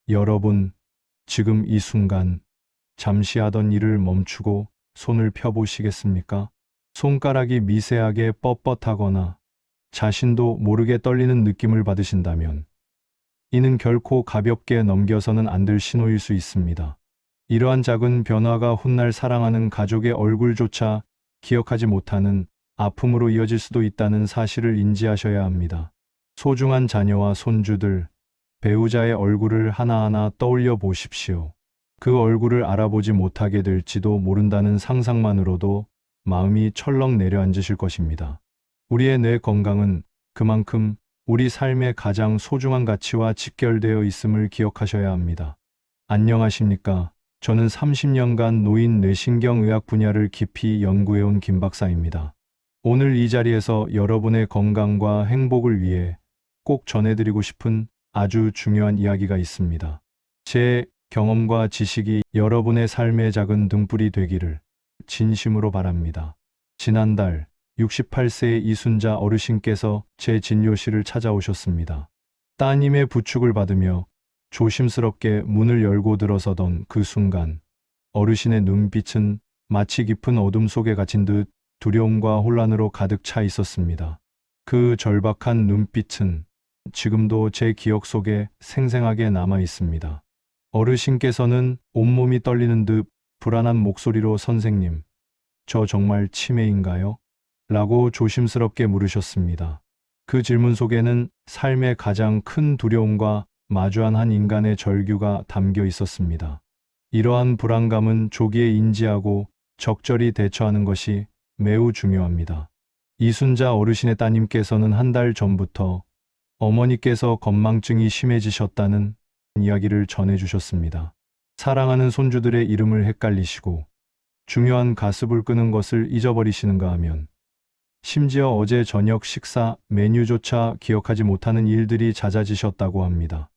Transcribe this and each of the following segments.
여러분, 지금 이 순간 잠시 하던 일을 멈추고 손을 펴보시겠습니까? 손가락이 미세하게 뻣뻣하거나 자신도 모르게 떨리는 느낌을 받으신다면 이는 결코 가볍게 넘겨서는 안 될 신호일 수 있습니다. 이러한 작은 변화가 훗날 사랑하는 가족의 얼굴조차 기억하지 못하는 아픔으로 이어질 수도 있다는 사실을 인지하셔야 합니다. 소중한 자녀와 손주들, 배우자의 얼굴을 하나하나 떠올려 보십시오. 그 얼굴을 알아보지 못하게 될지도 모른다는 상상만으로도 마음이 철렁 내려앉으실 것입니다. 우리의 뇌 건강은 그만큼 우리 삶의 가장 소중한 가치와 직결되어 있음을 기억하셔야 합니다. 안녕하십니까? 저는 30년간 노인 뇌신경의학 분야를 깊이 연구해온 김 박사입니다. 오늘 이 자리에서 여러분의 건강과 행복을 위해 꼭 전해드리고 싶은 아주 중요한 이야기가 있습니다. 제 경험과 지식이 여러분의 삶의 작은 등불이 되기를 진심으로 바랍니다. 지난달 68세의 이순자 어르신께서 제 진료실을 찾아오셨습니다. 따님의 부축을 받으며 조심스럽게 문을 열고 들어서던 그 순간 어르신의 눈빛은 마치 깊은 어둠 속에 갇힌 듯 두려움과 혼란으로 가득 차 있었습니다. 그 절박한 눈빛은 지금도 제 기억 속에 생생하게 남아 있습니다. 어르신께서는 온몸이 떨리는 듯 불안한 목소리로 선생님, 저 정말 치매인가요? 라고 조심스럽게 물으셨습니다. 그 질문 속에는 삶의 가장 큰 두려움과 마주한 한 인간의 절규가 담겨 있었습니다. 이러한 불안감은 조기에 인지하고 적절히 대처하는 것이 매우 중요합니다. 이순자 어르신의 따님께서는 한 달 전부터 어머니께서 건망증이 심해지셨다는 이야기를 전해주셨습니다. 사랑하는 손주들의 이름을 헷갈리시고 중요한 가습을 끄는 것을 잊어버리시는가 하면 심지어 어제 저녁 식사 메뉴조차 기억하지 못하는 일들이 잦아지셨다고 합니다.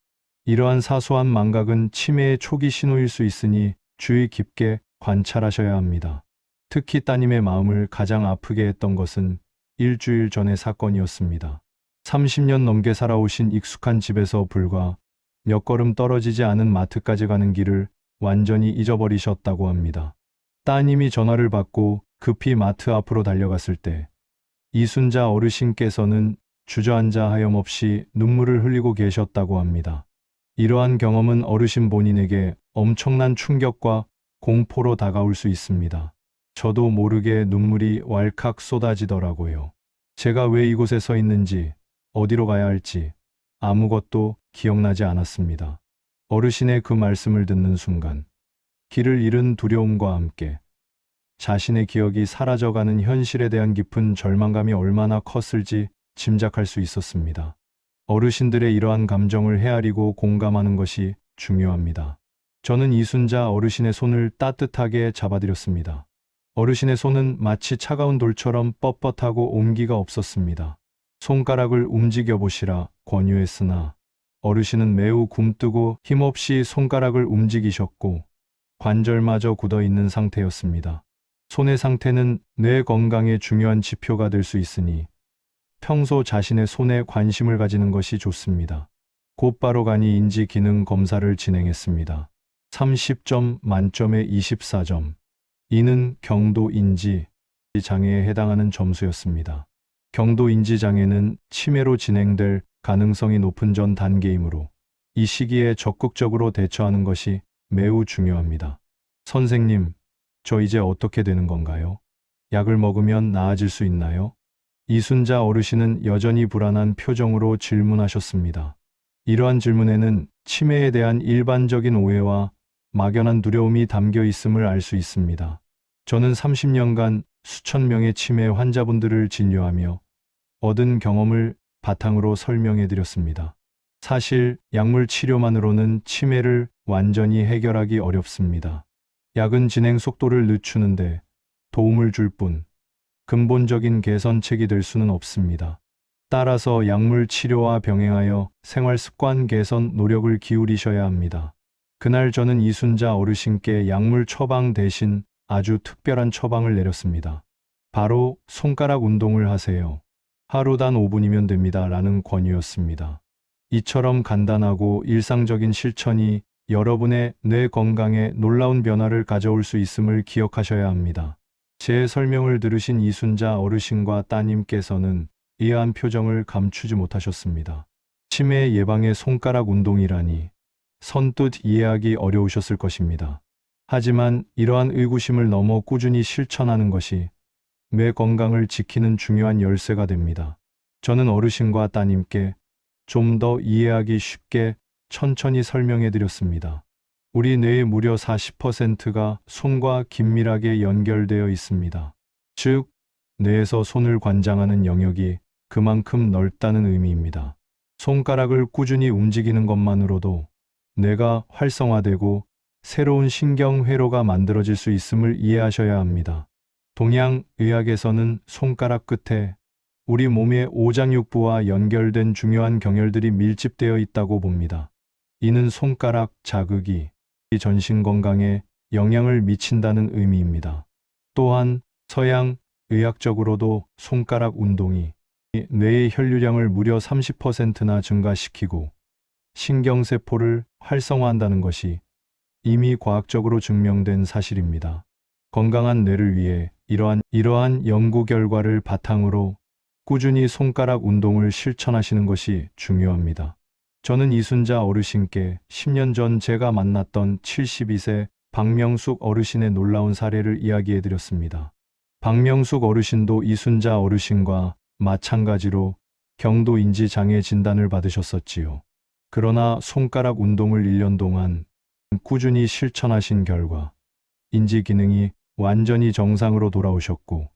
이러한 사소한 망각은 치매의 초기 신호일 수 있으니 주의 깊게 관찰하셔야 합니다. 특히 따님의 마음을 가장 아프게 했던 것은 일주일 전의 사건이었습니다. 30년 넘게 살아오신 익숙한 집에서 불과 몇 걸음 떨어지지 않은 마트까지 가는 길을 완전히 잊어버리셨다고 합니다. 따님이 전화를 받고 급히 마트 앞으로 달려갔을 때 이순자 어르신께서는 주저앉아 하염없이 눈물을 흘리고 계셨다고 합니다. 이러한 경험은 어르신 본인에게 엄청난 충격과 공포로 다가올 수 있습니다. 저도 모르게 눈물이 왈칵 쏟아지더라고요. 제가 왜 이곳에 서 있는지, 어디로 가야 할지 아무것도 기억나지 않았습니다. 어르신의 그 말씀을 듣는 순간 길을 잃은 두려움과 함께 자신의 기억이 사라져가는 현실에 대한 깊은 절망감이 얼마나 컸을지 짐작할 수 있었습니다. 어르신들의 이러한 감정을 헤아리고 공감하는 것이 중요합니다. 저는 이순자 어르신의 손을 따뜻하게 잡아드렸습니다. 어르신의 손은 마치 차가운 돌처럼 뻣뻣하고 온기가 없었습니다. 손가락을 움직여 보시라 권유했으나 어르신은 매우 굼뜨고 힘없이 손가락을 움직이셨고 관절마저 굳어 있는 상태였습니다. 손의 상태는 뇌 건강의 중요한 지표가 될 수 있으니 평소 자신의 손에 관심을 가지는 것이 좋습니다. 곧바로 간이 인지 기능 검사를 진행했습니다. 30점 만점에 24점. 이는 경도 인지 장애에 해당하는 점수였습니다. 경도 인지 장애는 치매로 진행될 가능성이 높은 전 단계이므로 이 시기에 적극적으로 대처하는 것이 매우 중요합니다. 선생님, 저 이제 어떻게 되는 건가요? 약을 먹으면 나아질 수 있나요? 이순자 어르신은 여전히 불안한 표정으로 질문하셨습니다. 이러한 질문에는 치매에 대한 일반적인 오해와 막연한 두려움이 담겨 있음을 알 수 있습니다. 저는 30년간 수천 명의 치매 환자분들을 진료하며 얻은 경험을 바탕으로 설명해 드렸습니다. 사실 약물 치료만으로는 치매를 완전히 해결하기 어렵습니다. 약은 진행 속도를 늦추는데 도움을 줄 뿐 근본적인 개선책이 될 수는 없습니다. 따라서 약물 치료와 병행하여 생활 습관 개선 노력을 기울이셔야 합니다. 그날 저는 이순자 어르신께 약물 처방 대신 아주 특별한 처방을 내렸습니다. 바로 손가락 운동을 하세요. 하루 단 5분이면 됩니다. 라는 권유였습니다. 이처럼 간단하고 일상적인 실천이 여러분의 뇌 건강에 놀라운 변화를 가져올 수 있음을 기억하셔야 합니다. 제 설명을 들으신 이순자 어르신과 따님께서는 의아한 표정을 감추지 못하셨습니다. 치매 예방의 손가락 운동이라니 선뜻 이해하기 어려우셨을 것입니다. 하지만 이러한 의구심을 넘어 꾸준히 실천하는 것이 뇌 건강을 지키는 중요한 열쇠가 됩니다. 저는 어르신과 따님께 좀 더 이해하기 쉽게 천천히 설명해 드렸습니다. 우리 뇌의 무려 40%가 손과 긴밀하게 연결되어 있습니다. 즉, 뇌에서 손을 관장하는 영역이 그만큼 넓다는 의미입니다. 손가락을 꾸준히 움직이는 것만으로도 뇌가 활성화되고 새로운 신경 회로가 만들어질 수 있음을 이해하셔야 합니다. 동양 의학에서는 손가락 끝에 우리 몸의 오장육부와 연결된 중요한 경혈들이 밀집되어 있다고 봅니다. 이는 손가락 자극이 전신 건강에 영향을 미친다는 의미입니다. 또한 서양 의학적으로도 손가락 운동이 뇌의 혈류량을 무려 30%나 증가시키고 신경세포를 활성화한다는 것이 이미 과학적으로 증명된 사실입니다. 건강한 뇌를 위해 이러한 연구 결과를 바탕으로 꾸준히 손가락 운동을 실천하시는 것이 중요합니다. 저는 이순자 어르신께 10년 전 제가 만났던 72세 박명숙 어르신의 놀라운 사례를 이야기해 드렸습니다. 박명숙 어르신도 이순자 어르신과 마찬가지로 경도 인지 장애 진단을 받으셨었지요. 그러나 손가락 운동을 1년 동안 꾸준히 실천하신 결과 인지 기능이 완전히 정상으로 돌아오셨고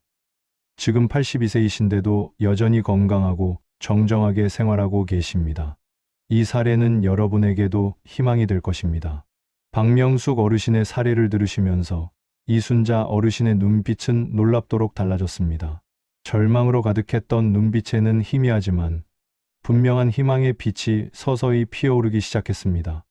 지금 82세이신데도 여전히 건강하고 정정하게 생활하고 계십니다. 이 사례는 여러분에게도 희망이 될 것입니다. 박명숙 어르신의 사례를 들으시면서 이순자 어르신의 눈빛은 놀랍도록 달라졌습니다. 절망으로 가득했던 눈빛에는 희미하지만 분명한 희망의 빛이 서서히 피어오르기 시작했습니다.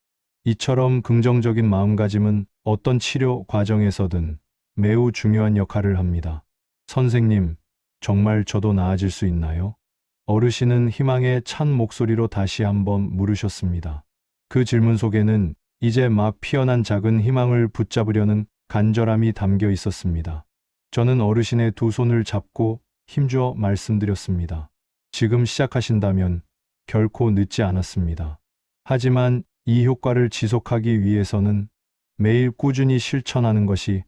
이처럼 긍정적인 마음가짐은 어떤 치료 과정에서든 매우 중요한 역할을 합니다. 선생님, 정말 저도 나아질 수 있나요? 어르신은 희망에 찬 목소리로 다시 한번 물으셨습니다. 그 질문 속에는 이제 막 피어난 작은 희망을 붙잡으려는 간절함이 담겨 있었습니다. 저는 어르신의 두 손을 잡고 힘주어 말씀드렸습니다. 지금 시작하신다면 결코 늦지 않았습니다. 하지만 이 효과를 지속하기 위해서는 매일 꾸준히 실천하는 것이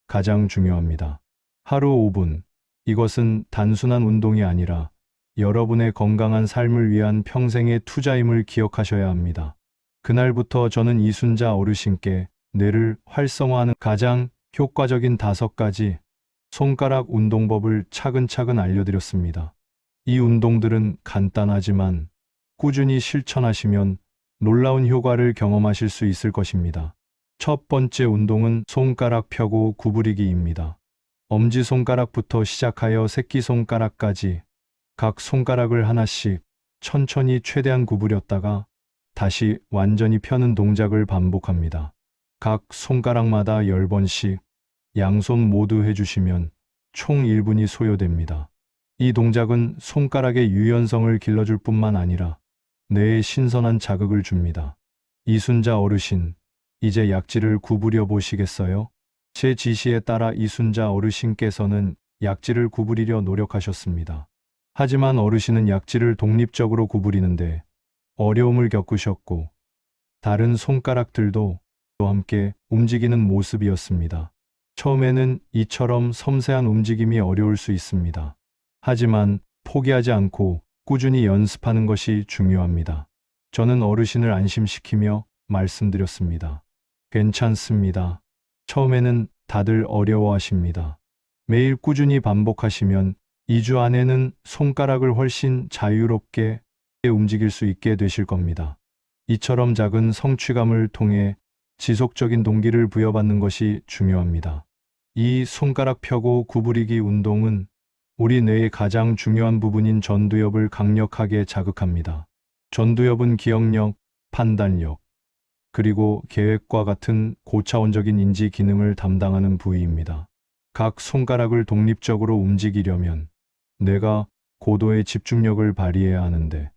가장 중요합니다. 하루 5분. 이것은 단순한 운동이 아니라 여러분의 건강한 삶을 위한 평생의 투자임을 기억하셔야 합니다. 그날부터 저는 이순자 어르신께 뇌를 활성화하는 가장 효과적인 5가지 손가락 운동법을 차근차근 알려드렸습니다. 이 운동들은 간단하지만 꾸준히 실천하시면 놀라운 효과를 경험하실 수 있을 것입니다. 첫 번째 운동은 손가락 펴고 구부리기입니다. 엄지손가락부터 시작하여 새끼손가락까지 각 손가락을 하나씩 천천히 최대한 구부렸다가 다시 완전히 펴는 동작을 반복합니다. 각 손가락마다 10번씩 양손 모두 해주시면 총 1분이 소요됩니다. 이 동작은 손가락의 유연성을 길러줄 뿐만 아니라 뇌에 신선한 자극을 줍니다. 이순자 어르신, 이제 약지를 구부려 보시겠어요? 제 지시에 따라 이순자 어르신께서는 약지를 구부리려 노력하셨습니다. 하지만 어르신은 약지를 독립적으로 구부리는데 어려움을 겪으셨고 다른 손가락들도 함께 움직이는 모습이었습니다. 처음에는 이처럼 섬세한 움직임이 어려울 수 있습니다. 하지만 포기하지 않고 꾸준히 연습하는 것이 중요합니다. 저는 어르신을 안심시키며 말씀드렸습니다. 괜찮습니다. 처음에는 다들 어려워하십니다. 매일 꾸준히 반복하시면 2주 안에는 손가락을 훨씬 자유롭게 움직일 수 있게 되실 겁니다. 이처럼 작은 성취감을 통해 지속적인 동기를 부여받는 것이 중요합니다. 이 손가락 펴고 구부리기 운동은 우리 뇌의 가장 중요한 부분인 전두엽을 강력하게 자극합니다. 전두엽은 기억력, 판단력, 그리고 계획과 같은 고차원적인 인지 기능을 담당하는 부위입니다. 각 손가락을 독립적으로 움직이려면 뇌가 고도의 집중력을 발휘해야 하는데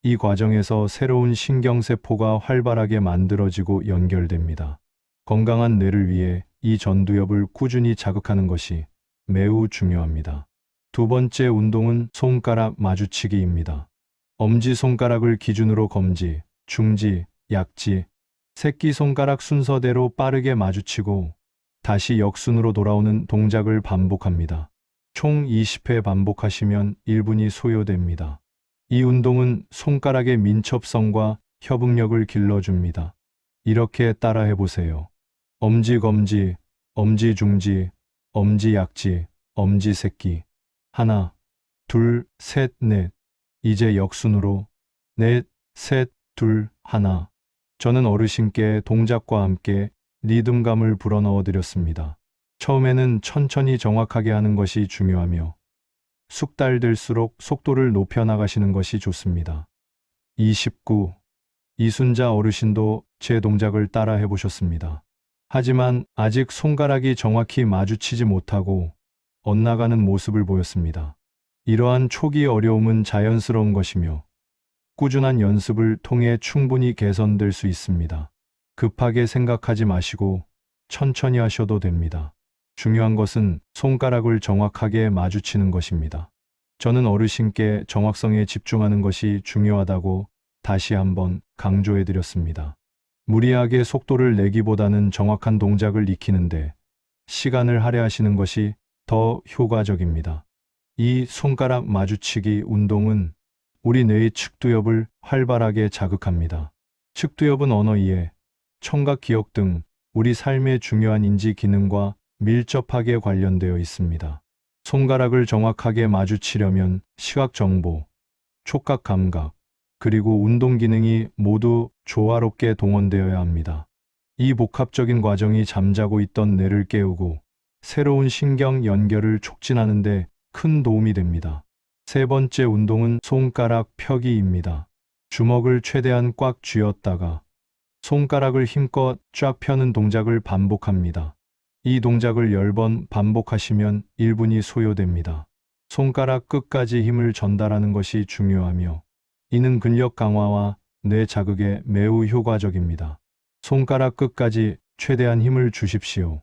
이 과정에서 새로운 신경세포가 활발하게 만들어지고 연결됩니다. 건강한 뇌를 위해 이 전두엽을 꾸준히 자극하는 것이 매우 중요합니다. 두 번째 운동은 손가락 마주치기입니다. 엄지손가락을 기준으로 검지, 중지, 약지, 새끼손가락 순서대로 빠르게 마주치고 다시 역순으로 돌아오는 동작을 반복합니다. 총 20회 반복하시면 1분이 소요됩니다. 이 운동은 손가락의 민첩성과 협응력을 길러줍니다. 이렇게 따라해 보세요. 엄지 검지, 엄지 중지, 엄지 약지, 엄지 새끼. 하나, 둘, 셋, 넷. 이제 역순으로 넷, 셋, 둘, 하나. 저는 어르신께 동작과 함께 리듬감을 불어넣어 드렸습니다. 처음에는 천천히 정확하게 하는 것이 중요하며 숙달될수록 속도를 높여 나가시는 것이 좋습니다. 29. 이순자 어르신도 제 동작을 따라 해보셨습니다. 하지만 아직 손가락이 정확히 마주치지 못하고 엇나가는 모습을 보였습니다. 이러한 초기 어려움은 자연스러운 것이며 꾸준한 연습을 통해 충분히 개선될 수 있습니다. 급하게 생각하지 마시고 천천히 하셔도 됩니다. 중요한 것은 손가락을 정확하게 마주치는 것입니다. 저는 어르신께 정확성에 집중하는 것이 중요하다고 다시 한번 강조해 드렸습니다. 무리하게 속도를 내기보다는 정확한 동작을 익히는데 시간을 할애하시는 것이 더 효과적입니다. 이 손가락 마주치기 운동은 우리 뇌의 측두엽을 활발하게 자극합니다. 측두엽은 언어 이해, 청각 기억 등 우리 삶의 중요한 인지 기능과 밀접하게 관련되어 있습니다. 손가락을 정확하게 마주치려면 시각 정보, 촉각 감각, 그리고 운동 기능이 모두 조화롭게 동원되어야 합니다. 이 복합적인 과정이 잠자고 있던 뇌를 깨우고 새로운 신경 연결을 촉진하는 데 큰 도움이 됩니다. 세 번째 운동은 손가락 펴기입니다. 주먹을 최대한 꽉 쥐었다가 손가락을 힘껏 쫙 펴는 동작을 반복합니다. 이 동작을 10번 반복하시면 1분이 소요됩니다. 손가락 끝까지 힘을 전달하는 것이 중요하며 이는 근력 강화와 뇌 자극에 매우 효과적입니다. 손가락 끝까지 최대한 힘을 주십시오.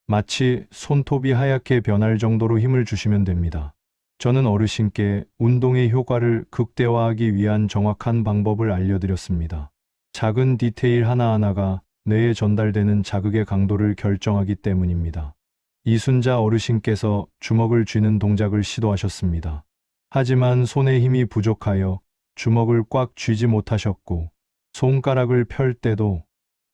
마치 손톱이 하얗게 변할 정도로 힘을 주시면 됩니다. 저는 어르신께 운동의 효과를 극대화하기 위한 정확한 방법을 알려드렸습니다. 작은 디테일 하나하나가 뇌에 전달되는 자극의 강도를 결정하기 때문입니다. 이순자 어르신께서 주먹을 쥐는 동작을 시도하셨습니다. 하지만 손에 힘이 부족하여 주먹을 꽉 쥐지 못하셨고 손가락을 펼 때도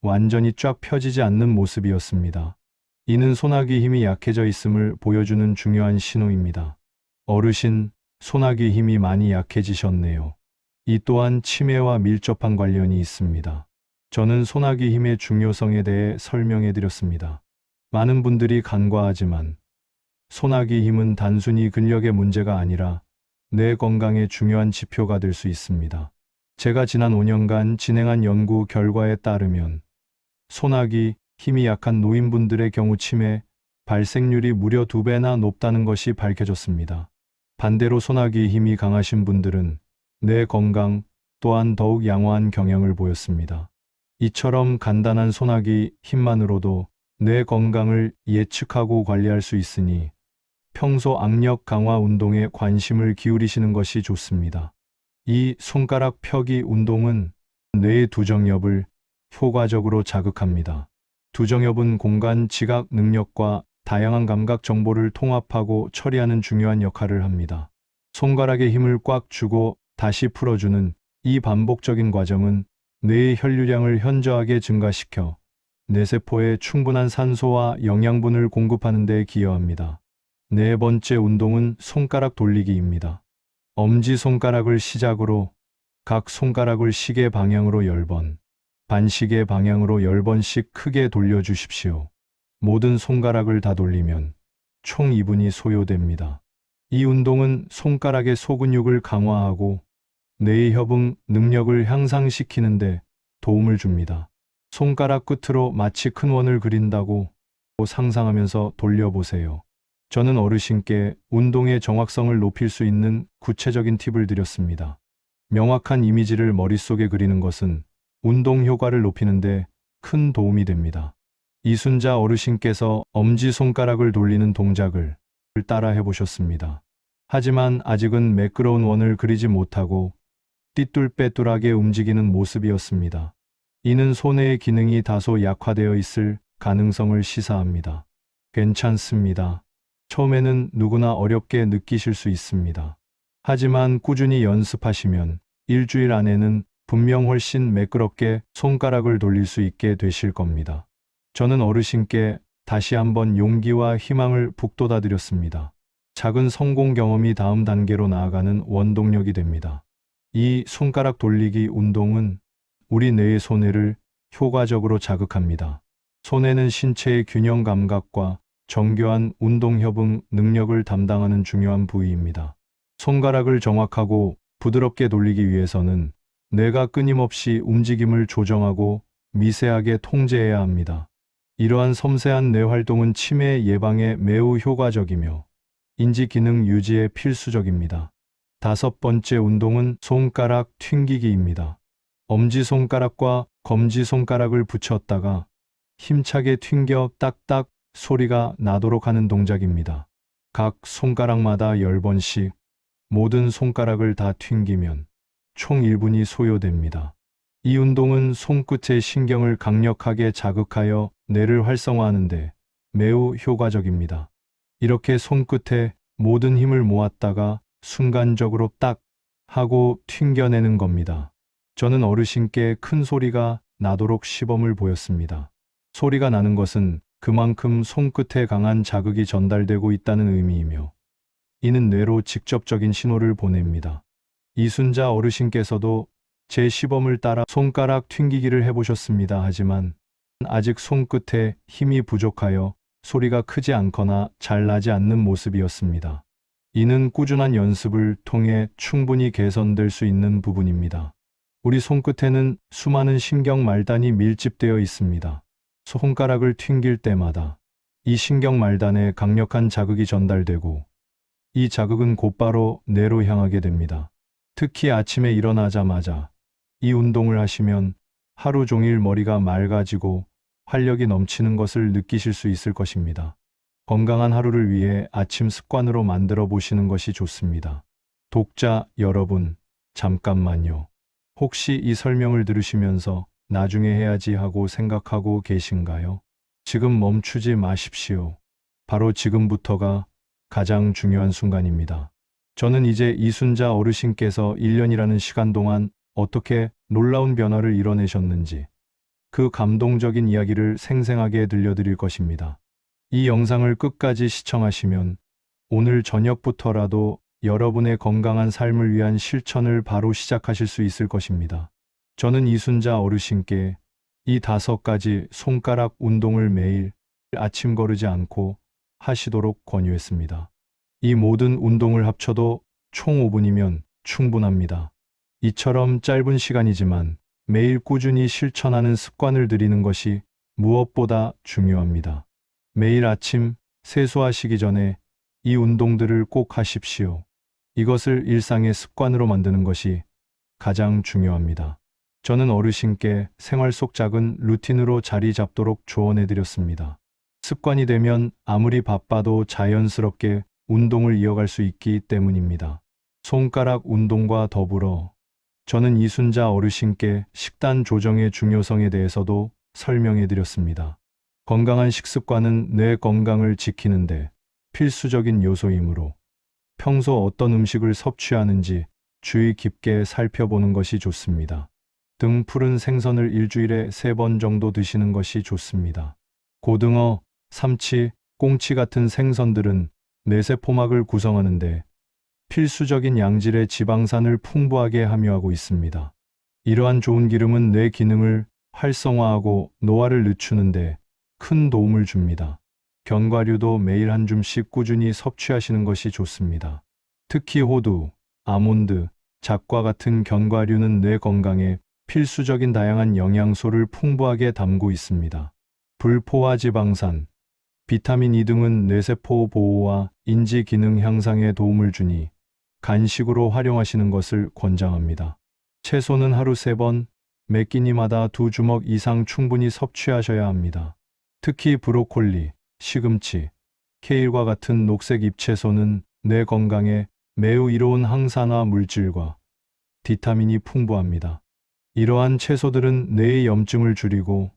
완전히 쫙 펴지지 않는 모습이었습니다. 이는 손아귀 힘이 약해져 있음을 보여주는 중요한 신호입니다. 어르신, 손아귀 힘이 많이 약해지셨네요. 이 또한 치매와 밀접한 관련이 있습니다. 저는 손아귀 힘의 중요성에 대해 설명해 드렸습니다. 많은 분들이 간과하지만 손아귀 힘은 단순히 근력의 문제가 아니라 뇌 건강의 중요한 지표가 될 수 있습니다. 제가 지난 5년간 진행한 연구 결과에 따르면 손아귀 힘이 약한 노인분들의 경우 치매 발생률이 무려 2배나 높다는 것이 밝혀졌습니다. 반대로 손아귀 힘이 강하신 분들은 뇌 건강 또한 더욱 양호한 경향을 보였습니다. 이처럼 간단한 손아귀 힘만으로도 뇌 건강을 예측하고 관리할 수 있으니 평소 악력 강화 운동에 관심을 기울이시는 것이 좋습니다. 이 손가락 펴기 운동은 뇌의 두정엽을 효과적으로 자극합니다. 두정엽은 공간 지각 능력과 다양한 감각 정보를 통합하고 처리하는 중요한 역할을 합니다. 손가락에 힘을 꽉 주고 다시 풀어주는 이 반복적인 과정은 뇌의 혈류량을 현저하게 증가시켜 뇌세포에 충분한 산소와 영양분을 공급하는 데 기여합니다. 네 번째 운동은 손가락 돌리기입니다. 엄지손가락을 시작으로 각 손가락을 시계 방향으로 10번, 반시계 방향으로 10번씩 크게 돌려주십시오. 모든 손가락을 다 돌리면 총 2분이 소요됩니다. 이 운동은 손가락의 소근육을 강화하고 뇌의 협응 능력을 향상시키는 데 도움을 줍니다. 손가락 끝으로 마치 큰 원을 그린다고 상상하면서 돌려보세요. 저는 어르신께 운동의 정확성을 높일 수 있는 구체적인 팁을 드렸습니다. 명확한 이미지를 머릿속에 그리는 것은 운동 효과를 높이는데 큰 도움이 됩니다. 이순자 어르신께서 엄지손가락을 돌리는 동작을 따라 해보셨습니다. 하지만 아직은 매끄러운 원을 그리지 못하고 띠뚤빼뚤하게 움직이는 모습이었습니다. 이는 손의 기능이 다소 약화되어 있을 가능성을 시사합니다. 괜찮습니다. 처음에는 누구나 어렵게 느끼실 수 있습니다. 하지만 꾸준히 연습하시면 일주일 안에는 분명 훨씬 매끄럽게 손가락을 돌릴 수 있게 되실 겁니다. 저는 어르신께 다시 한번 용기와 희망을 북돋아드렸습니다. 작은 성공 경험이 다음 단계로 나아가는 원동력이 됩니다. 이 손가락 돌리기 운동은 우리 뇌의 손해를 효과적으로 자극합니다. 손해는 신체의 균형 감각과 정교한 운동 협응 능력을 담당하는 중요한 부위입니다. 손가락을 정확하고 부드럽게 돌리기 위해서는 뇌가 끊임없이 움직임을 조정하고 미세하게 통제해야 합니다. 이러한 섬세한 뇌 활동은 치매 예방에 매우 효과적이며 인지 기능 유지에 필수적입니다. 다섯 번째 운동은 손가락 튕기기입니다. 엄지손가락과 검지손가락을 붙였다가 힘차게 튕겨 딱딱 소리가 나도록 하는 동작입니다. 각 손가락마다 10번씩 모든 손가락을 다 튕기면 총 1분이 소요됩니다. 이 운동은 손끝의 신경을 강력하게 자극하여 뇌를 활성화하는데 매우 효과적입니다. 이렇게 손끝에 모든 힘을 모았다가 순간적으로 딱 하고 튕겨내는 겁니다. 저는 어르신께 큰 소리가 나도록 시범을 보였습니다. 소리가 나는 것은 그만큼 손끝에 강한 자극이 전달되고 있다는 의미이며 이는 뇌로 직접적인 신호를 보냅니다. 이순자 어르신께서도 제 시범을 따라 손가락 튕기기를 해보셨습니다. 하지만 아직 손끝에 힘이 부족하여 소리가 크지 않거나 잘 나지 않는 모습이었습니다. 이는 꾸준한 연습을 통해 충분히 개선될 수 있는 부분입니다. 우리 손끝에는 수많은 신경 말단이 밀집되어 있습니다. 손가락을 튕길 때마다 이 신경 말단에 강력한 자극이 전달되고 이 자극은 곧바로 뇌로 향하게 됩니다. 특히 아침에 일어나자마자 이 운동을 하시면 하루 종일 머리가 맑아지고 활력이 넘치는 것을 느끼실 수 있을 것입니다. 건강한 하루를 위해 아침 습관으로 만들어 보시는 것이 좋습니다. 독자 여러분, 잠깐만요. 혹시 이 설명을 들으시면서 나중에 해야지 하고 생각하고 계신가요? 지금 멈추지 마십시오. 바로 지금부터가 가장 중요한 순간입니다. 저는 이제 이순자 어르신께서 1년이라는 시간 동안 어떻게 놀라운 변화를 이뤄내셨는지 그 감동적인 이야기를 생생하게 들려드릴 것입니다. 이 영상을 끝까지 시청하시면 오늘 저녁부터라도 여러분의 건강한 삶을 위한 실천을 바로 시작하실 수 있을 것입니다. 저는 이순자 어르신께 이 5가지 손가락 운동을 매일 아침 거르지 않고 하시도록 권유했습니다. 이 모든 운동을 합쳐도 총 5분이면 충분합니다. 이처럼 짧은 시간이지만 매일 꾸준히 실천하는 습관을 들이는 것이 무엇보다 중요합니다. 매일 아침 세수하시기 전에 이 운동들을 꼭 하십시오. 이것을 일상의 습관으로 만드는 것이 가장 중요합니다. 저는 어르신께 생활 속 작은 루틴으로 자리 잡도록 조언해 드렸습니다. 습관이 되면 아무리 바빠도 자연스럽게 운동을 이어갈 수 있기 때문입니다. 손가락 운동과 더불어 저는 이순자 어르신께 식단 조정의 중요성에 대해서도 설명해 드렸습니다. 건강한 식습관은 뇌 건강을 지키는데 필수적인 요소이므로 평소 어떤 음식을 섭취하는지 주의 깊게 살펴보는 것이 좋습니다. 등 푸른 생선을 일주일에 3번 정도 드시는 것이 좋습니다. 고등어, 삼치, 꽁치 같은 생선들은 뇌세포막을 구성하는데 필수적인 양질의 지방산을 풍부하게 함유하고 있습니다. 이러한 좋은 기름은 뇌 기능을 활성화하고 노화를 늦추는데 큰 도움을 줍니다. 견과류도 매일 한 줌씩 꾸준히 섭취하시는 것이 좋습니다. 특히 호두, 아몬드, 잣과 같은 견과류는 뇌 건강에 필수적인 다양한 영양소를 풍부하게 담고 있습니다. 불포화 지방산, 비타민 E 등은 뇌세포 보호와 인지 기능 향상에 도움을 주니 간식으로 활용하시는 것을 권장합니다. 채소는 하루 3번, 매 끼니마다 2주먹 이상 충분히 섭취하셔야 합니다. 특히 브로콜리, 시금치, 케일과 같은 녹색 잎채소는 뇌 건강에 매우 이로운 항산화 물질과 비타민이 풍부합니다. 이러한 채소들은 뇌의 염증을 줄이고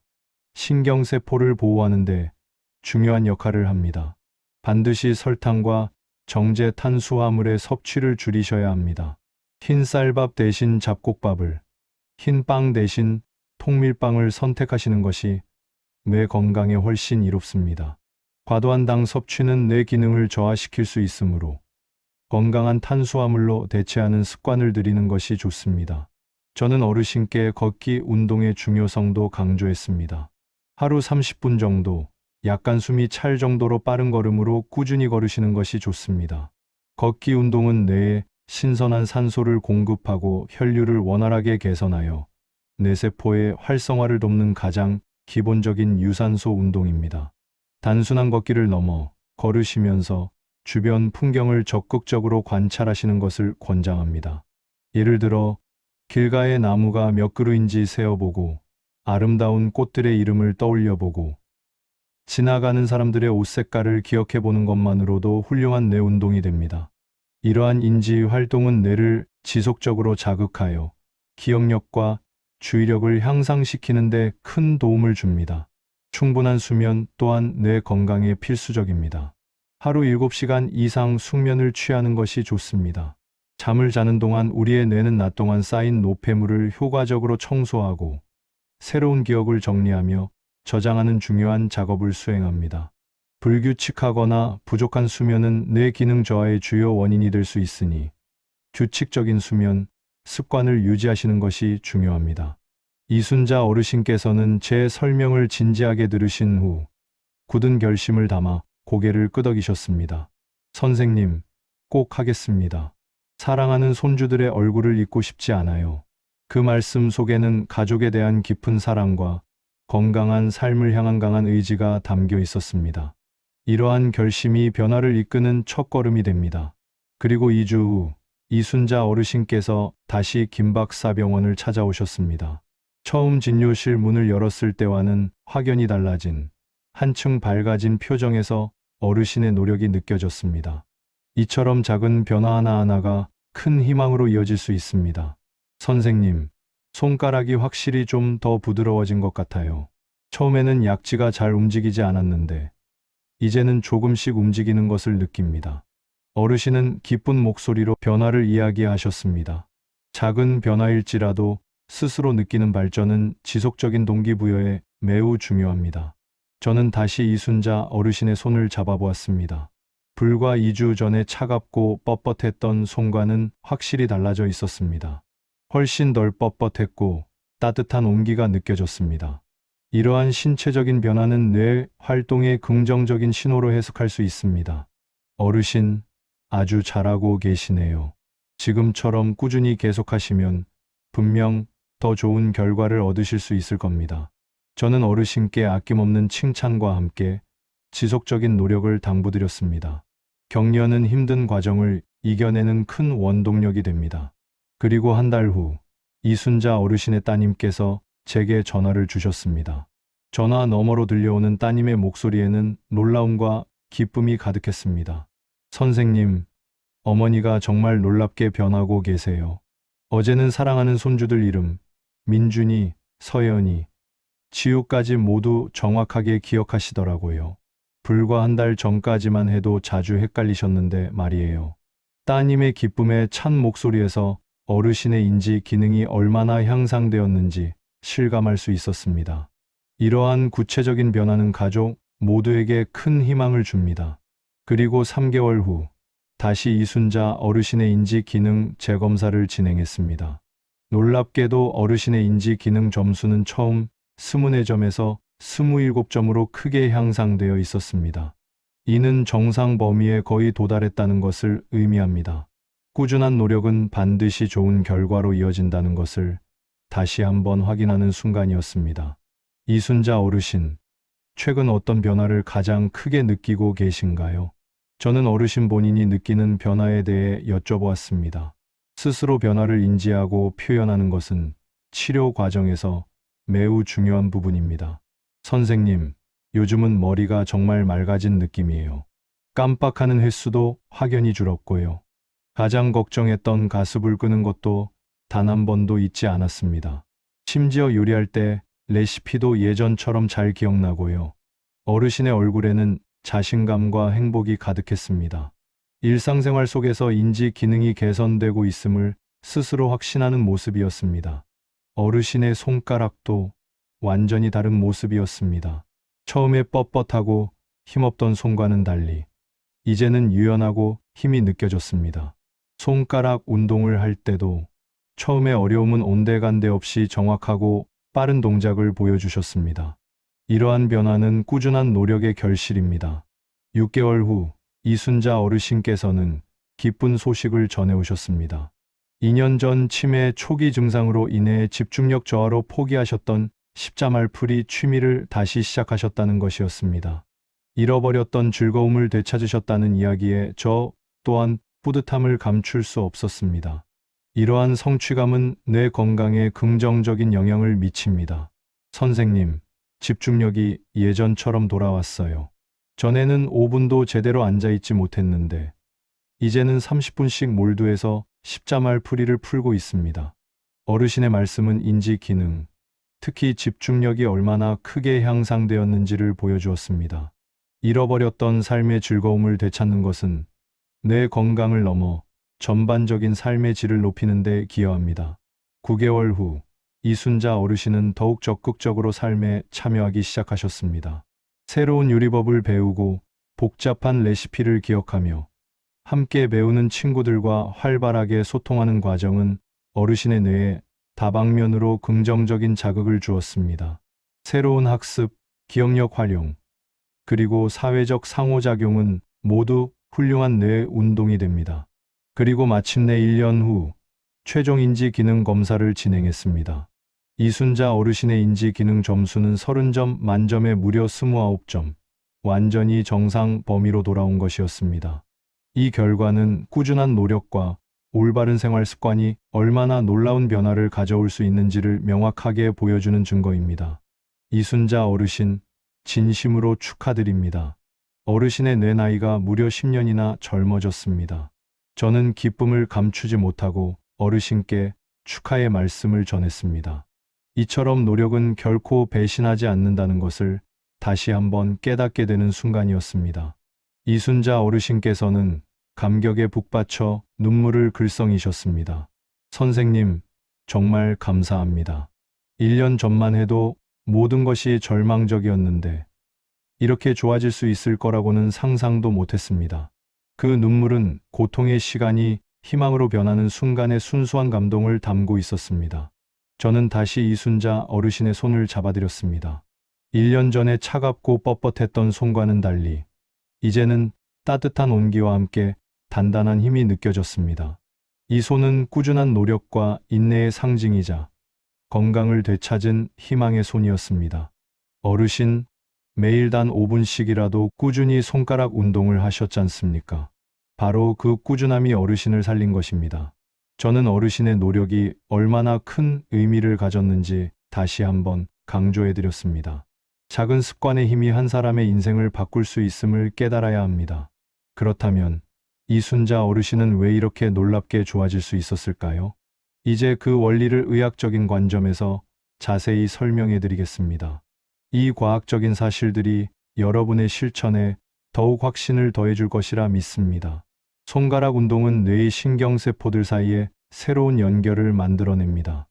신경세포를 보호하는 데 중요한 역할을 합니다. 반드시 설탕과 정제 탄수화물의 섭취를 줄이셔야 합니다. 흰 쌀밥 대신 잡곡밥을, 흰 빵 대신 통밀빵을 선택하시는 것이 뇌 건강에 훨씬 이롭습니다. 과도한 당 섭취는 뇌 기능을 저하시킬 수 있으므로 건강한 탄수화물로 대체하는 습관을 들이는 것이 좋습니다. 저는 어르신께 걷기 운동의 중요성도 강조했습니다. 하루 30분 정도, 약간 숨이 찰 정도로 빠른 걸음으로 꾸준히 걸으시는 것이 좋습니다. 걷기 운동은 뇌에 신선한 산소를 공급하고 혈류를 원활하게 개선하여 뇌세포의 활성화를 돕는 가장 기본적인 유산소 운동입니다. 단순한 걷기를 넘어 걸으시면서 주변 풍경을 적극적으로 관찰하시는 것을 권장합니다. 예를 들어 길가의 나무가 몇 그루인지 세어보고 아름다운 꽃들의 이름을 떠올려보고 지나가는 사람들의 옷 색깔을 기억해보는 것만으로도 훌륭한 뇌 운동이 됩니다. 이러한 인지 활동은 뇌를 지속적으로 자극하여 기억력과 주의력을 향상시키는 데 큰 도움을 줍니다. 충분한 수면 또한 뇌 건강에 필수적입니다. 하루 7시간 이상 숙면을 취하는 것이 좋습니다. 잠을 자는 동안 우리의 뇌는 낮 동안 쌓인 노폐물을 효과적으로 청소하고 새로운 기억을 정리하며 저장하는 중요한 작업을 수행합니다. 불규칙하거나 부족한 수면은 뇌 기능 저하의 주요 원인이 될 수 있으니 규칙적인 수면 습관을 유지하시는 것이 중요합니다. 이순자 어르신께서는 제 설명을 진지하게 들으신 후 굳은 결심을 담아 고개를 끄덕이셨습니다. 선생님, 꼭 하겠습니다. 사랑하는 손주들의 얼굴을 잊고 싶지 않아요. 그 말씀 속에는 가족에 대한 깊은 사랑과 건강한 삶을 향한 강한 의지가 담겨 있었습니다. 이러한 결심이 변화를 이끄는 첫걸음이 됩니다. 그리고 2주 후 이순자 어르신께서 다시 김박사병원을 찾아오셨습니다. 처음 진료실 문을 열었을 때와는 확연히 달라진 한층 밝아진 표정에서 어르신의 노력이 느껴졌습니다. 이처럼 작은 변화 하나하나가 큰 희망으로 이어질 수 있습니다. 선생님, 손가락이 확실히 좀 더 부드러워진 것 같아요. 처음에는 약지가 잘 움직이지 않았는데 이제는 조금씩 움직이는 것을 느낍니다. 어르신은 기쁜 목소리로 변화를 이야기하셨습니다. 작은 변화일지라도 스스로 느끼는 발전은 지속적인 동기부여에 매우 중요합니다. 저는 다시 이순자 어르신의 손을 잡아보았습니다. 불과 2주 전에 차갑고 뻣뻣했던 손과는 확실히 달라져 있었습니다. 훨씬 덜 뻣뻣했고 따뜻한 온기가 느껴졌습니다. 이러한 신체적인 변화는 뇌 활동의 긍정적인 신호로 해석할 수 있습니다. 어르신, 아주 잘하고 계시네요. 지금처럼 꾸준히 계속하시면 분명 더 좋은 결과를 얻으실 수 있을 겁니다. 저는 어르신께 아낌없는 칭찬과 함께 지속적인 노력을 당부드렸습니다. 격려는 힘든 과정을 이겨내는 큰 원동력이 됩니다. 그리고 한 달 후 이순자 어르신의 따님께서 제게 전화를 주셨습니다. 전화 너머로 들려오는 따님의 목소리에는 놀라움과 기쁨이 가득했습니다. 선생님, 어머니가 정말 놀랍게 변하고 계세요. 어제는 사랑하는 손주들 이름, 민준이, 서연이, 지우까지 모두 정확하게 기억하시더라고요. 불과 한 달 전까지만 해도 자주 헷갈리셨는데 말이에요. 따님의 기쁨에 찬 목소리에서 어르신의 인지 기능이 얼마나 향상되었는지 실감할 수 있었습니다. 이러한 구체적인 변화는 가족 모두에게 큰 희망을 줍니다. 그리고 3개월 후 다시 이순자 어르신의 인지 기능 재검사를 진행했습니다. 놀랍게도 어르신의 인지 기능 점수는 처음 24점에서 27점으로 크게 향상되어 있었습니다. 이는 정상 범위에 거의 도달했다는 것을 의미합니다. 꾸준한 노력은 반드시 좋은 결과로 이어진다는 것을 다시 한번 확인하는 순간이었습니다. 이순자 어르신, 최근 어떤 변화를 가장 크게 느끼고 계신가요? 저는 어르신 본인이 느끼는 변화에 대해 여쭤보았습니다. 스스로 변화를 인지하고 표현하는 것은 치료 과정에서 매우 중요한 부분입니다. 선생님, 요즘은 머리가 정말 맑아진 느낌이에요. 깜빡하는 횟수도 확연히 줄었고요. 가장 걱정했던 가습을 끄는 것도 단 한 번도 잊지 않았습니다. 심지어 요리할 때 레시피도 예전처럼 잘 기억나고요. 어르신의 얼굴에는 자신감과 행복이 가득했습니다. 일상생활 속에서 인지 기능이 개선되고 있음을 스스로 확신하는 모습이었습니다. 어르신의 손가락도 완전히 다른 모습이었습니다. 처음에 뻣뻣하고 힘없던 손과는 달리 이제는 유연하고 힘이 느껴졌습니다. 손가락 운동을 할 때도 처음에 어려움은 온데간데 없이 정확하고 빠른 동작을 보여주셨습니다. 이러한 변화는 꾸준한 노력의 결실입니다. 6개월 후 이순자 어르신께서는 기쁜 소식을 전해오셨습니다. 2년 전 치매 초기 증상으로 인해 집중력 저하로 포기하셨던 십자말풀이 취미를 다시 시작하셨다는 것이었습니다. 잃어버렸던 즐거움을 되찾으셨다는 이야기에 저 또한 뿌듯함을 감출 수 없었습니다. 이러한 성취감은 뇌 건강에 긍정적인 영향을 미칩니다. 선생님, 집중력이 예전처럼 돌아왔어요. 전에는 5분도 제대로 앉아있지 못했는데, 이제는 30분씩 몰두해서 십자말풀이를 풀고 있습니다. 어르신의 말씀은 인지 기능, 특히 집중력이 얼마나 크게 향상되었는지를 보여주었습니다. 잃어버렸던 삶의 즐거움을 되찾는 것은 뇌 건강을 넘어 전반적인 삶의 질을 높이는 데 기여합니다. 9개월 후 이순자 어르신은 더욱 적극적으로 삶에 참여하기 시작하셨습니다. 새로운 요리법을 배우고 복잡한 레시피를 기억하며 함께 배우는 친구들과 활발하게 소통하는 과정은 어르신의 뇌에 다방면으로 긍정적인 자극을 주었습니다. 새로운 학습, 기억력 활용, 그리고 사회적 상호작용은 모두 훌륭한 뇌 운동이 됩니다. 그리고 마침내 1년 후 최종 인지 기능 검사를 진행했습니다. 이순자 어르신의 인지 기능 점수는 30점 만점에 무려 29점, 완전히 정상 범위로 돌아온 것이었습니다. 이 결과는 꾸준한 노력과 올바른 생활 습관이 얼마나 놀라운 변화를 가져올 수 있는지를 명확하게 보여주는 증거입니다. 이순자 어르신, 진심으로 축하드립니다. 어르신의 뇌 나이가 무려 10년이나 젊어졌습니다. 저는 기쁨을 감추지 못하고 어르신께 축하의 말씀을 전했습니다. 이처럼 노력은 결코 배신하지 않는다는 것을 다시 한번 깨닫게 되는 순간이었습니다. 이순자 어르신께서는 감격에 북받쳐 눈물을 글썽이셨습니다. 선생님, 정말 감사합니다. 1년 전만 해도 모든 것이 절망적이었는데 이렇게 좋아질 수 있을 거라고는 상상도 못했습니다. 그 눈물은 고통의 시간이 희망으로 변하는 순간의 순수한 감동을 담고 있었습니다. 저는 다시 이순자 어르신의 손을 잡아드렸습니다. 1년 전에 차갑고 뻣뻣했던 손과는 달리 이제는 따뜻한 온기와 함께 단단한 힘이 느껴졌습니다. 이 손은 꾸준한 노력과 인내의 상징이자 건강을 되찾은 희망의 손이었습니다. 어르신, 매일 단 5분씩이라도 꾸준히 손가락 운동을 하셨지 않습니까? 바로 그 꾸준함이 어르신을 살린 것입니다. 저는 어르신의 노력이 얼마나 큰 의미를 가졌는지 다시 한번 강조해드렸습니다. 작은 습관의 힘이 한 사람의 인생을 바꿀 수 있음을 깨달아야 합니다. 그렇다면 이순자 어르신은 왜 이렇게 놀랍게 좋아질 수 있었을까요? 이제 그 원리를 의학적인 관점에서 자세히 설명해 드리겠습니다. 이 과학적인 사실들이 여러분의 실천에 더욱 확신을 더해줄 것이라 믿습니다. 손가락 운동은 뇌의 신경세포들 사이에 새로운 연결을 만들어냅니다.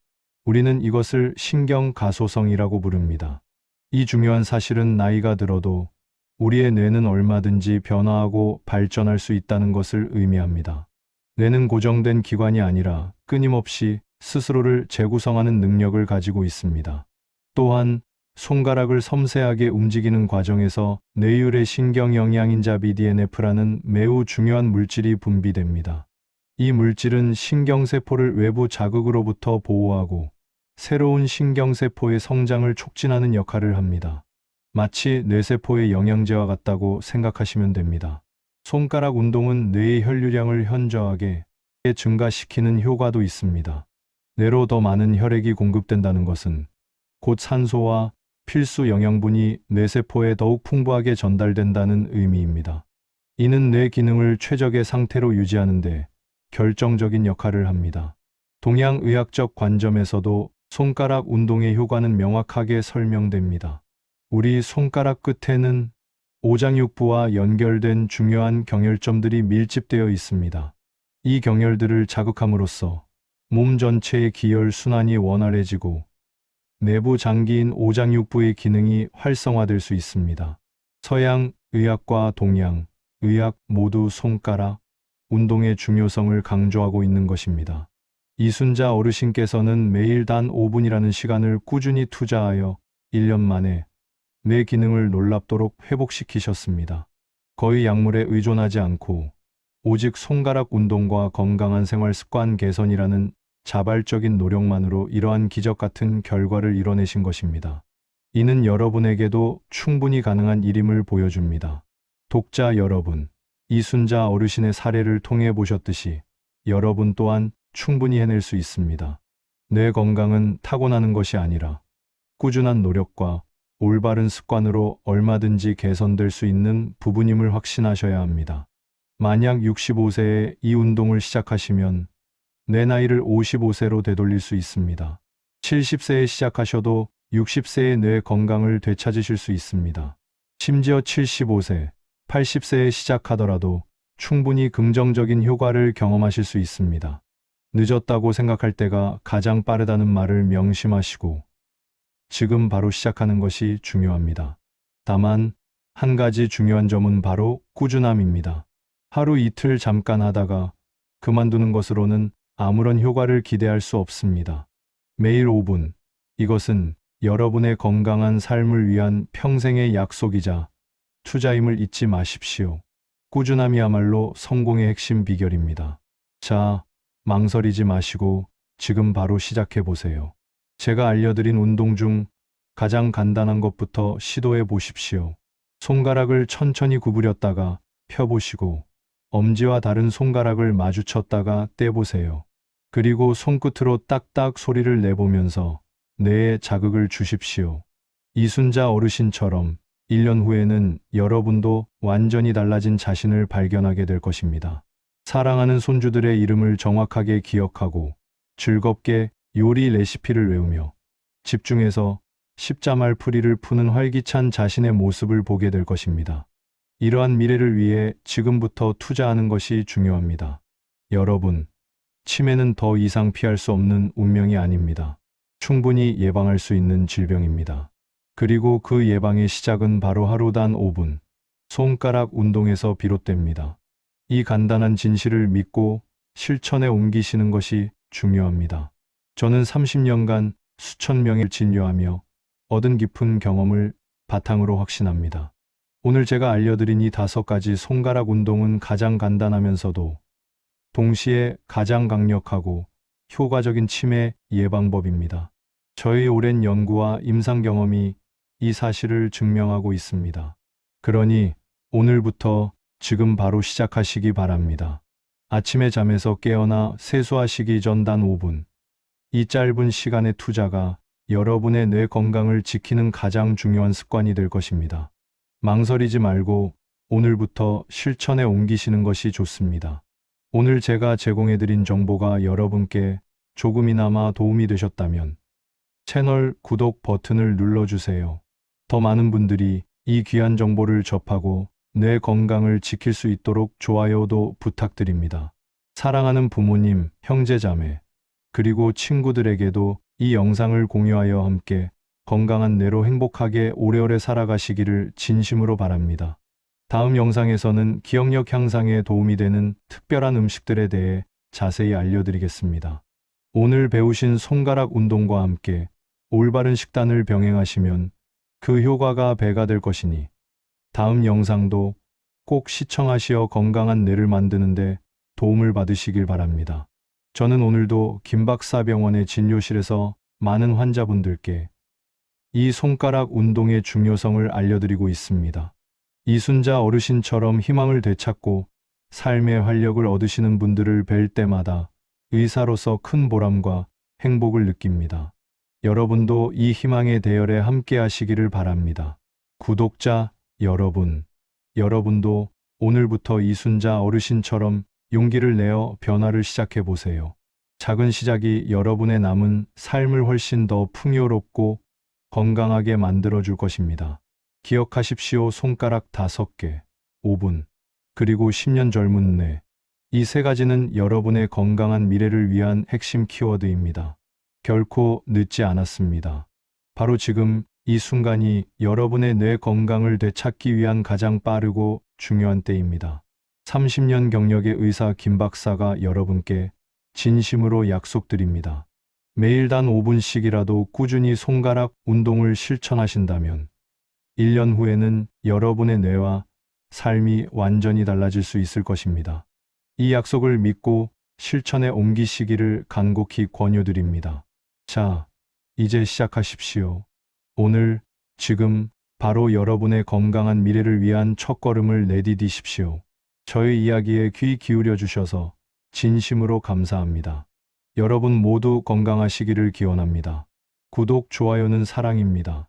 우리는 이것을 신경가소성이라고 부릅니다. 이 중요한 사실은 나이가 들어도 우리의 뇌는 얼마든지 변화하고 발전할 수 있다는 것을 의미합니다. 뇌는 고정된 기관이 아니라 끊임없이 스스로를 재구성하는 능력을 가지고 있습니다. 또한 손가락을 섬세하게 움직이는 과정에서 뇌율의 신경 영양인자 BDNF라는 매우 중요한 물질이 분비됩니다. 이 물질은 신경세포를 외부 자극으로부터 보호하고 새로운 신경세포의 성장을 촉진하는 역할을 합니다. 마치 뇌세포의 영양제와 같다고 생각하시면 됩니다. 손가락 운동은 뇌의 혈류량을 현저하게 증가시키는 효과도 있습니다. 뇌로 더 많은 혈액이 공급된다는 것은 곧 산소와 필수 영양분이 뇌세포에 더욱 풍부하게 전달된다는 의미입니다. 이는 뇌 기능을 최적의 상태로 유지하는 데 결정적인 역할을 합니다. 동양의학적 관점에서도 손가락 운동의 효과는 명확하게 설명됩니다. 우리 손가락 끝에는 오장육부와 연결된 중요한 경혈점들이 밀집되어 있습니다. 이 경혈들을 자극함으로써 몸 전체의 기혈 순환이 원활해지고 내부 장기인 오장육부의 기능이 활성화될 수 있습니다. 서양 의학과 동양 의학 모두 손가락 운동의 중요성을 강조하고 있는 것입니다. 이순자 어르신께서는 매일 단 5분이라는 시간을 꾸준히 투자하여 1년 만에 뇌 기능을 놀랍도록 회복시키셨습니다. 거의 약물에 의존하지 않고 오직 손가락 운동과 건강한 생활 습관 개선이라는 자발적인 노력만으로 이러한 기적 같은 결과를 이뤄내신 것입니다. 이는 여러분에게도 충분히 가능한 일임을 보여줍니다. 독자 여러분, 이순자 어르신의 사례를 통해 보셨듯이 여러분 또한 충분히 해낼 수 있습니다. 뇌 건강은 타고나는 것이 아니라 꾸준한 노력과 올바른 습관으로 얼마든지 개선될 수 있는 부분임을 확신하셔야 합니다. 만약 65세에 이 운동을 시작하시면 내 나이를 55세로 되돌릴 수 있습니다. 70세에 시작하셔도 60세의 뇌 건강을 되찾으실 수 있습니다. 심지어 75세, 80세에 시작하더라도 충분히 긍정적인 효과를 경험하실 수 있습니다. 늦었다고 생각할 때가 가장 빠르다는 말을 명심하시고 지금 바로 시작하는 것이 중요합니다. 다만 한 가지 중요한 점은 바로 꾸준함입니다. 하루 이틀 잠깐 하다가 그만두는 것으로는 아무런 효과를 기대할 수 없습니다. 매일 5분, 이것은 여러분의 건강한 삶을 위한 평생의 약속이자 투자임을 잊지 마십시오. 꾸준함이야말로 성공의 핵심 비결입니다. 자, 망설이지 마시고 지금 바로 시작해 보세요. 제가 알려드린 운동 중 가장 간단한 것부터 시도해 보십시오. 손가락을 천천히 구부렸다가 펴보시고 엄지와 다른 손가락을 마주쳤다가 떼보세요. 그리고 손끝으로 딱딱 소리를 내보면서 뇌에 자극을 주십시오. 이순자 어르신처럼 1년 후에는 여러분도 완전히 달라진 자신을 발견하게 될 것입니다. 사랑하는 손주들의 이름을 정확하게 기억하고 즐겁게 요리 레시피를 외우며 집중해서 십자말 풀이를 푸는 활기찬 자신의 모습을 보게 될 것입니다. 이러한 미래를 위해 지금부터 투자하는 것이 중요합니다. 여러분, 치매는 더 이상 피할 수 없는 운명이 아닙니다. 충분히 예방할 수 있는 질병입니다. 그리고 그 예방의 시작은 바로 하루 단 5분, 손가락 운동에서 비롯됩니다. 이 간단한 진실을 믿고 실천에 옮기시는 것이 중요합니다. 저는 30년간 수천 명을 진료하며 얻은 깊은 경험을 바탕으로 확신합니다. 오늘 제가 알려드린 이 5가지 손가락 운동은 가장 간단하면서도 동시에 가장 강력하고 효과적인 치매 예방법입니다. 저의 오랜 연구와 임상 경험이 이 사실을 증명하고 있습니다. 그러니 오늘부터 지금 바로 시작하시기 바랍니다. 아침에 잠에서 깨어나 세수하시기 전 단 5분. 이 짧은 시간의 투자가 여러분의 뇌 건강을 지키는 가장 중요한 습관이 될 것입니다. 망설이지 말고 오늘부터 실천에 옮기시는 것이 좋습니다. 오늘 제가 제공해드린 정보가 여러분께 조금이나마 도움이 되셨다면 채널 구독 버튼을 눌러주세요. 더 많은 분들이 이 귀한 정보를 접하고 뇌 건강을 지킬 수 있도록 좋아요도 부탁드립니다. 사랑하는 부모님, 형제자매, 그리고 친구들에게도 이 영상을 공유하여 함께 건강한 뇌로 행복하게 오래오래 살아가시기를 진심으로 바랍니다. 다음 영상에서는 기억력 향상에 도움이 되는 특별한 음식들에 대해 자세히 알려드리겠습니다. 오늘 배우신 손가락 운동과 함께 올바른 식단을 병행하시면 그 효과가 배가 될 것이니 다음 영상도 꼭 시청하시어 건강한 뇌를 만드는 데 도움을 받으시길 바랍니다. 저는 오늘도 김박사병원의 진료실에서 많은 환자분들께 이 손가락 운동의 중요성을 알려드리고 있습니다. 이순자 어르신처럼 희망을 되찾고 삶의 활력을 얻으시는 분들을 뵐 때마다 의사로서 큰 보람과 행복을 느낍니다. 여러분도 이 희망의 대열에 함께 하시기를 바랍니다. 구독자 여러분, 여러분도 오늘부터 이순자 어르신처럼 용기를 내어 변화를 시작해 보세요. 작은 시작이 여러분의 남은 삶을 훨씬 더 풍요롭고 건강하게 만들어줄 것입니다. 기억하십시오. 손가락 5개, 5분, 그리고 10년 젊은 뇌. 이 세 가지는 여러분의 건강한 미래를 위한 핵심 키워드입니다. 결코 늦지 않았습니다. 바로 지금 이 순간이 여러분의 뇌 건강을 되찾기 위한 가장 빠르고 중요한 때입니다. 30년 경력의 의사 김 박사가 여러분께 진심으로 약속드립니다. 매일 단 5분씩이라도 꾸준히 손가락 운동을 실천하신다면 1년 후에는 여러분의 뇌와 삶이 완전히 달라질 수 있을 것입니다. 이 약속을 믿고 실천에 옮기시기를 간곡히 권유드립니다. 자, 이제 시작하십시오. 오늘, 지금, 바로 여러분의 건강한 미래를 위한 첫걸음을 내디디십시오. 저의 이야기에 귀 기울여 주셔서 진심으로 감사합니다. 여러분 모두 건강하시기를 기원합니다. 구독, 좋아요는 사랑입니다.